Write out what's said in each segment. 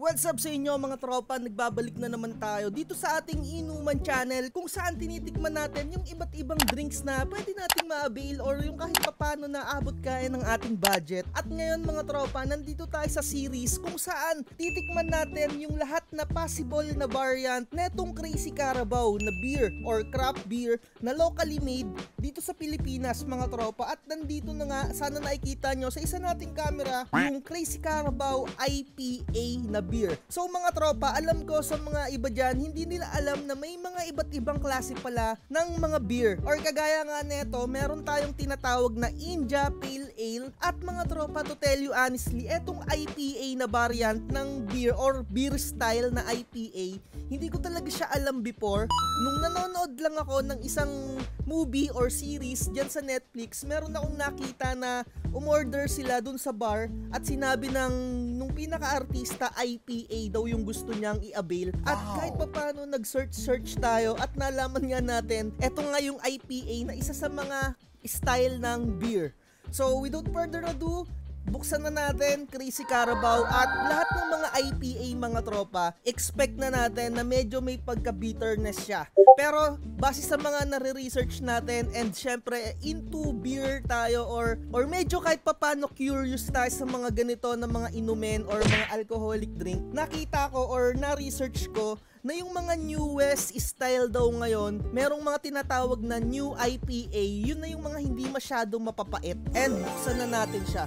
What's up sa inyo mga tropa, nagbabalik na naman tayo dito sa ating inuman channel kung saan tinitikman natin yung iba't ibang drinks na pwede nating ma-avail or yung kahit papano na abot kaya ng ating budget. At ngayon mga tropa, nandito tayo sa series kung saan titikman natin yung lahat na possible na variant netong Crazy Carabao na beer or craft beer na locally made dito sa Pilipinas mga tropa. At nandito na nga, sana nakikita nyo sa isa nating camera yung Crazy Carabao IPA na beer. So mga tropa, alam ko sa mga iba dyan, hindi nila alam na may mga iba't ibang klase pala ng mga beer. Or kagaya nga neto, meron tayong tinatawag na India Pale Ale. At mga tropa, to tell you honestly, etong IPA na variant ng beer or beer style na IPA, hindi ko talaga siya alam before. Nung nanonood lang ako ng isang movie or series dyan sa Netflix, meron akong nakita na umorder sila dun sa bar at sinabi nung pinaka-artista IPA daw yung gusto niyang i-avail. At kahit pa paano nag-search tayo at nalaman nga natin, eto nga yung IPA na isa sa mga style ng beer. So without further ado, buksan na natin Crazy Carabao at lahat ng mga IPA mga tropa, expect na natin na medyo may pagka-bitterness siya. Pero base sa mga nare-research natin and syempre into beer tayo or medyo kahit papano curious tayo sa mga ganito na mga inumin or mga alcoholic drink, nakita ko or na-research ko na yung mga newest style daw ngayon, merong mga tinatawag na new IPA, yun na yung mga hindi masyadong mapapait. And buksan na natin siya.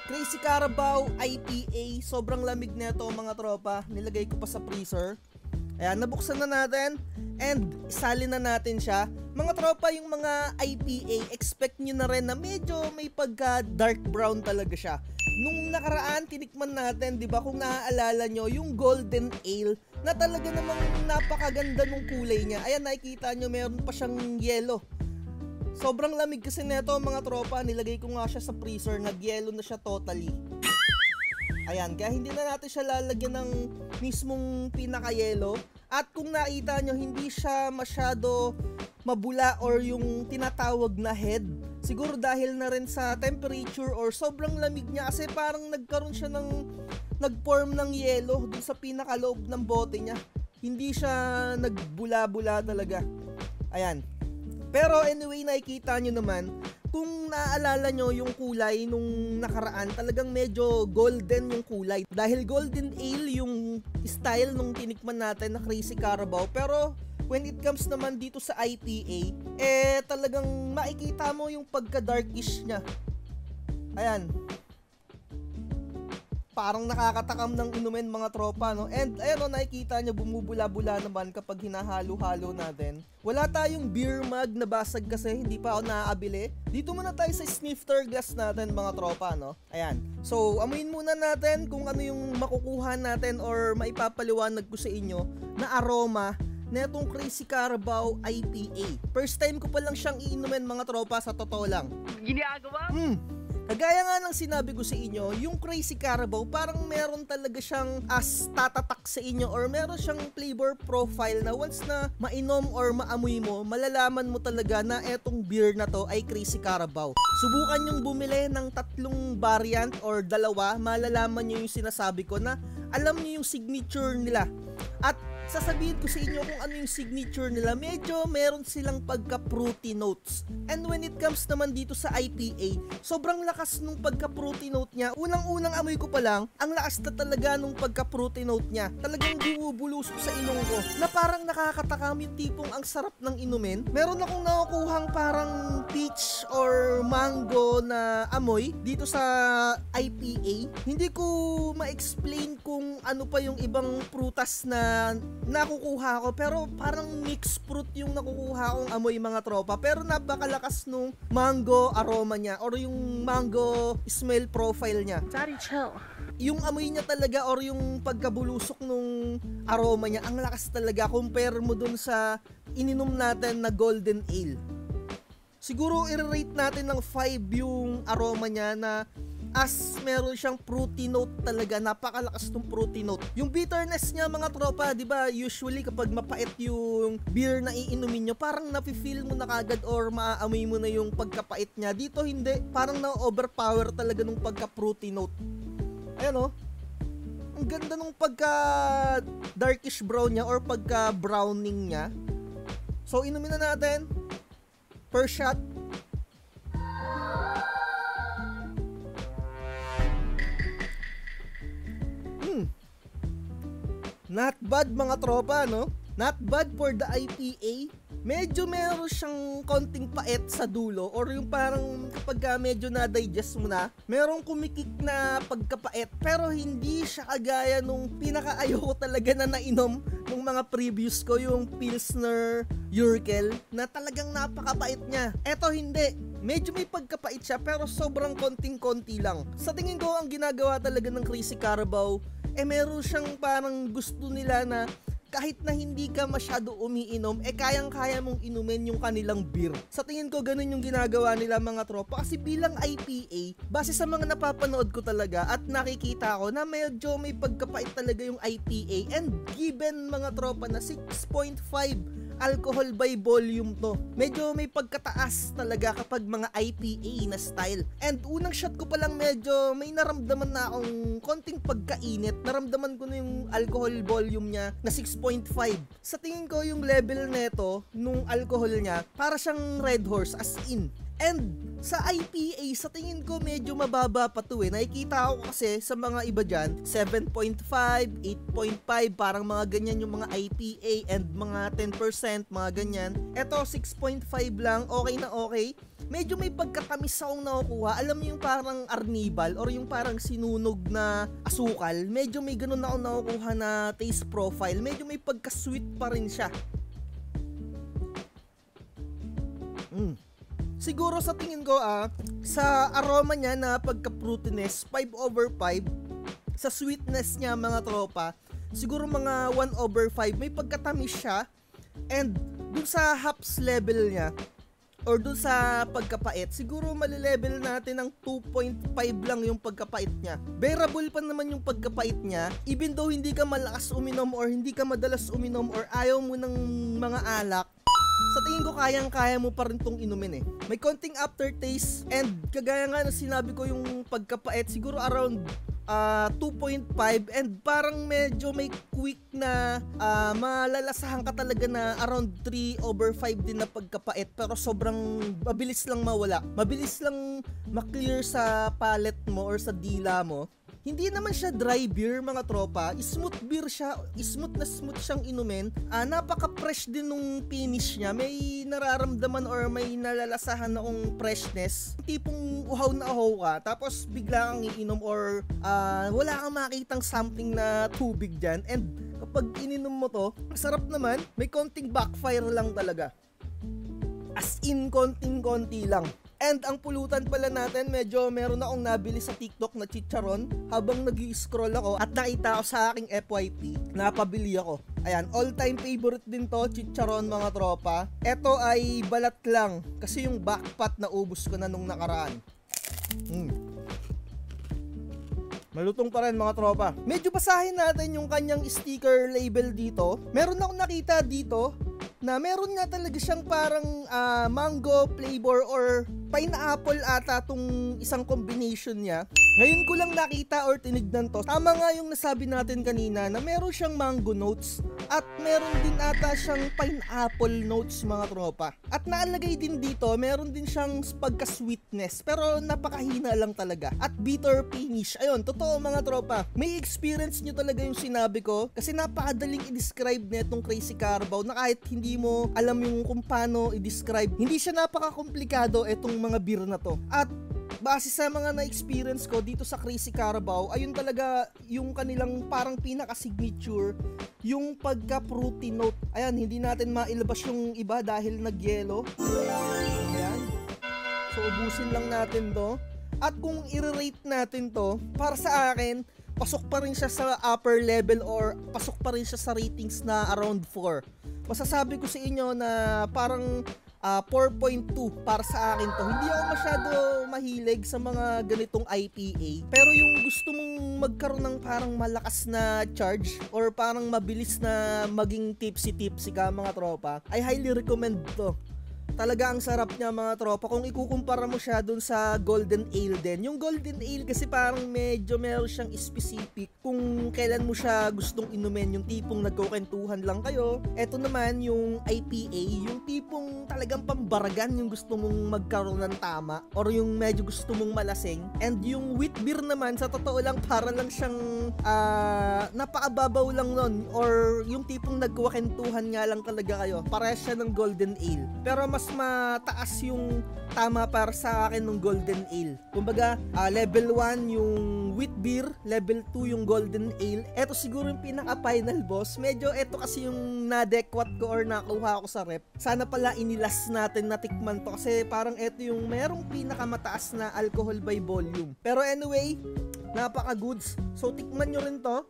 Crazy Carabao IPA, sobrang lamig nito mga tropa, nilagay ko pa sa freezer. Ayan, nabuksan na natin and isalin na natin siya. Mga tropa, yung mga IPA, expect nyo na rin na medyo may pagka dark brown talaga siya. Nung nakaraan, tinikman natin, di ba, kung naaalala nyo, yung Golden Ale, na talaga namang napakaganda nung kulay niya. Ayan, nakikita nyo, meron pa siyang yellow. Sobrang lamig kasi neto mga tropa, nilagay ko nga siya sa freezer, nag-yellow na siya totally. Ayan, kaya hindi na natin siya lalagyan ng mismong pinaka-yellow. At kung nakita nyo, hindi siya masyado mabula or yung tinatawag na head. Siguro dahil na rin sa temperature or sobrang lamig niya kasi parang nagkaroon siya nag-form ng yellow dun sa pinaka-loob ng bote niya. Hindi siya nagbula-bula talaga. Ayan. Pero anyway, nakikita nyo naman, kung naaalala nyo yung kulay nung nakaraan, talagang medyo golden yung kulay. Dahil Golden Ale yung style nung tinikman natin na Crazy Carabao. Pero when it comes naman dito sa IPA, talagang makikita mo yung pagka-darkish niya. Ayan. Parang nakakatakam ng inumin mga tropa, no? And ayun, no, nakikita nyo, bumubula-bula naman kapag hinahalo-halo natin. Wala tayong beer mug na basag kasi hindi pa ako naaabili. Dito muna tayo sa snifter glass natin mga tropa, no? Ayan. So, amuin muna natin kung ano yung makukuha natin or maipapaliwanag ko sa inyo na aroma na itong Crazy Carabao IPA. First time ko pa lang siyang iinumin mga tropa, sa totoo lang. Ginagawa? Kagaya nga ng sinabi ko sa inyo, yung Crazy Carabao parang meron talaga siyang tatatak sa inyo or meron siyang flavor profile na once na mainom or maamoy mo, malalaman mo talaga na etong beer na to ay Crazy Carabao. Subukan yung bumili ng 3 variant or 2, malalaman nyo yung sinasabi ko na alam nyo yung signature nila. At sasabihin ko sa inyo kung ano yung signature nila, medyo meron silang pagka-fruity notes. And when it comes naman dito sa IPA, sobrang lakas nung pagka-fruity note niya. Unang-unang amoy ko pa lang, ang lakas na talaga nung pagka-fruity note niya. Talagang bumubulusok sa inong ko na parang nakakatakam, yung tipong ang sarap ng inumin. Meron akong nakukuhang parang peach or mango na amoy dito sa IPA. Hindi ko ma-explain kung ano pa yung ibang prutas na nakukuha ko, pero parang mixed fruit yung nakukuha kong amoy mga tropa, pero napakalakas nung mango aroma niya or yung mango smell profile niya. Daddy, chill. Yung amoy niya talaga or yung pagkabulusok nung aroma niya, ang lakas talaga compare mo dun sa ininom natin na Golden Ale. Siguro i-rate natin ng 5 yung aroma niya na as meron siyang fruity note talaga, napakalakas ng fruity note. Yung bitterness niya mga tropa, di ba, usually kapag mapait yung beer na iinumin nyo, parang nafe-feel mo na kagad or maaamoy mo na yung pagkapait niya. Dito hindi, parang na-overpower talaga nung pagka-fruity note. Ayan o. Ang ganda nung pagka darkish brown niya or pagka browning niya. So inumin na natin. Per shot. Not bad mga tropa, no? Not bad for the IPA. Medyo meron siyang konting pait sa dulo or yung parang kapag medyo na-digest mo na, merong kumikik na pagkapait pero hindi siya kagaya nung pinaka-ayoko talaga na nainom nung mga previous ko, yung Pilsner Urkel na talagang napakapait niya. Eto hindi. Medyo may pagkapait siya pero sobrang konting-konti lang. Sa tingin ko ang ginagawa talaga ng Crazy Carabao, meron siyang parang gusto nila na kahit na hindi ka masyado umiinom, kayang-kaya mong inumin yung kanilang beer. Sa tingin ko, ganun yung ginagawa nila mga tropa. Kasi bilang IPA, base sa mga napapanood ko talaga at nakikita ko na medyo may pagkapait talaga yung IPA. And given mga tropa na 6.5 alcohol by volume to, medyo may pagkataas talaga kapag mga IPA na style. And unang shot ko pa lang medyo may naramdaman na akong konting pagkainit. Naramdaman ko na yung alcohol volume niya na 6.5. Sa tingin ko yung level neto nung alcohol niya para siyang Red Horse as in. And sa IPA, sa tingin ko medyo mababa pa to Nakikita ko kasi sa mga iba dyan, 7.5, 8.5, parang mga ganyan yung mga IPA and mga 10%, mga ganyan. Eto, 6.5 lang, okay na okay. Medyo may pagkatamis akong nakukuha. Alam mo yung parang arnibal or yung parang sinunog na asukal. Medyo may ganun akong nakukuha na taste profile. Medyo may pagka-sweet pa rin siya. Siguro sa tingin ko sa aroma niya na pagka-fruitiness, 5/5. Sa sweetness niya mga tropa, siguro mga 1/5. May pagkatamis siya. And dun sa hops level niya, or dun sa pagkapait, siguro malilevel natin ng 2.5 lang yung pagkapait niya. Bearable pa naman yung pagkapait niya, even though hindi ka malakas uminom or hindi ka madalas uminom or ayaw mo ng mga alak. Sa tingin ko kayang-kaya mo pa rin tong inumin May konting aftertaste and kagaya nga na sinabi ko yung pagkapait, siguro around 2.5 and parang medyo may quick na malalasahan ka talaga na around 3/5 din na pagkapait pero sobrang mabilis lang mawala. Mabilis lang maklear sa palate mo or sa dila mo. Hindi naman siya dry beer mga tropa, smooth beer siya, smooth na smooth siyang inumin. Napaka-fresh din nung finish niya, may nararamdaman or may nalalasahan na akong freshness. Tipong uhaw na uhaw ka, tapos bigla kang iinom or wala kang makitang something na tubig dyan. And kapag ininom mo to, masarap naman, may konting backfire lang talaga. As in, konting-konti lang. And ang pulutan pala natin, medyo meron akong nabili sa TikTok na chicharon habang nag-i-scroll ako at nakita ko sa aking FYP, napabili ako. Ayan, all-time favorite din to, chicharon mga tropa. Ito ay balat lang kasi yung backpat na ubos ko na nung nakaraan. Malutong pa rin mga tropa. Medyo basahin natin yung kanyang sticker label dito. Meron akong nakita dito na meron nga talaga siyang parang mango flavor or pineapple ata tong isang combination niya. Ngayon ko lang nakita or tinignan to. Tama nga yung nasabi natin kanina na meron siyang mango notes at meron din ata siyang pineapple notes mga tropa. At naalagay din dito, meron din siyang pagka-sweetness pero napakahina lang talaga. At bitter finish. Ayun, totoo mga tropa. May experience nyo talaga yung sinabi ko kasi napakadaling i-describe netong Crazy Carabao na kahit hindi mo alam yung kung paano i-describe. Hindi siya napaka-komplikado etong mga beer na to. At base sa mga na-experience ko dito sa Crazy Carabao, ayun talaga yung kanilang parang pinaka-signature, yung pagka-fruity note. Ayan, hindi natin mailabas yung iba dahil nag-yellow. Ayan. So, ubusin lang natin to. At kung i-rate natin to, para sa akin, pasok pa rin siya sa upper level or pasok pa rin siya sa ratings na around 4. Masasabi ko sa inyo na parang 4.2 para sa akin to. Hindi ako masyado mahilig sa mga ganitong IPA. Pero yung gusto mong magkaroon ng parang malakas na charge or parang mabilis na maging tipsy-tipsy ka mga tropa, I highly recommend to. Talaga ang sarap niya mga tropa kung ikukumpara mo siya dun sa Golden Ale din. Yung Golden Ale kasi parang medyo meron siyang specific kung kailan mo siya gustong inumin, yung tipong nagkukentuhan lang kayo. Eto naman yung IPA, yung tipong talagang pambaragan, yung gusto mong magkaroon ng tama or yung medyo gusto mong malasing. And yung wheat beer naman sa totoo lang para lang siyang napakababaw lang nun or yung tipong nagkukentuhan nga lang talaga kayo. Parehas siya ng Golden Ale. Pero mas mataas yung tama para sa akin ng Golden Ale. Kumbaga, level 1 yung wheat beer, level 2 yung Golden Ale. Ito siguro yung pinaka-final boss. Medyo ito kasi yung nadekwat ko or nakuha ko sa rep. Sana pala inilas natin, natikman to kasi parang ito yung merong pinakamataas na alcohol by volume. Pero anyway, napaka-goods. So tikman nyo rin to.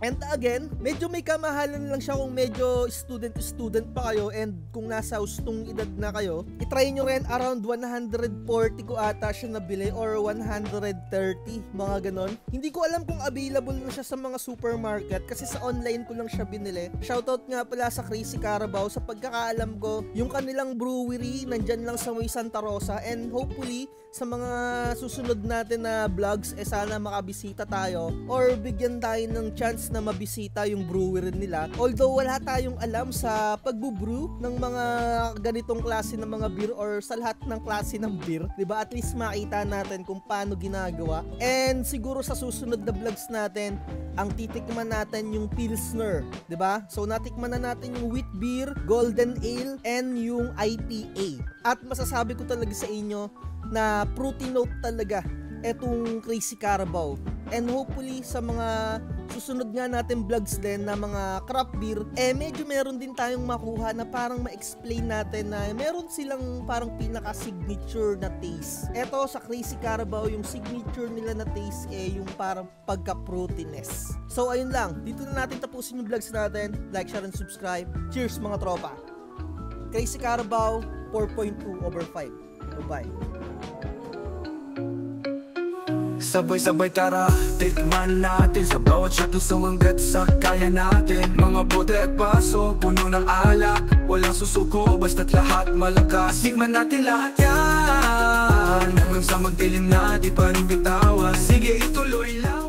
And again, medyo may kamahalan lang siya kung medyo student pa kayo and kung nasa hustong edad na kayo. I-try nyo rin, around 140 ko ata siya nabili or 130, mga ganon. Hindi ko alam kung available na siya sa mga supermarket kasi sa online ko lang siya binili. Shoutout nga pala sa Crazy Carabao. Sa pagkakaalam ko, yung kanilang brewery nandyan lang sa may Santa Rosa and hopefully sa mga susunod natin na vlogs sana makabisita tayo or bigyan tayo ng chance na mabisita yung brewery nila. Although wala tayong alam sa pagbubrew ng mga ganitong klase ng mga beer or sa lahat ng klase ng beer, 'di ba? At least makita natin kung paano ginagawa. And siguro sa susunod na vlogs natin, ang titikman natin yung Pilsner, 'di ba? So natikman na natin yung wheat beer, Golden Ale, and yung IPA. At masasabi ko talaga sa inyo na fruity note talaga etong Crazy Carabao. And hopefully sa mga susunod nga natin vlogs din na mga craft beer, medyo meron din tayong makuha na parang ma-explain natin na meron silang parang pinaka-signature na taste. Eto sa Crazy Carabao, yung signature nila na taste yung parang pagka-fruitiness. So ayun lang, dito na natin tapusin yung vlogs natin. Like, share, and subscribe. Cheers mga tropa! Crazy Carabao 4.2/5. Bye-bye. Sabay-sabay tara, tikman natin sa bawat shot lusong hanggat sa kaya natin. Mga bote at baso, puno ng alak, walang susuko, basta't lahat malakas. Tikman natin lahat yan, hanggang sa magdilim na di pa rin bitawan. Sige ituloy lang.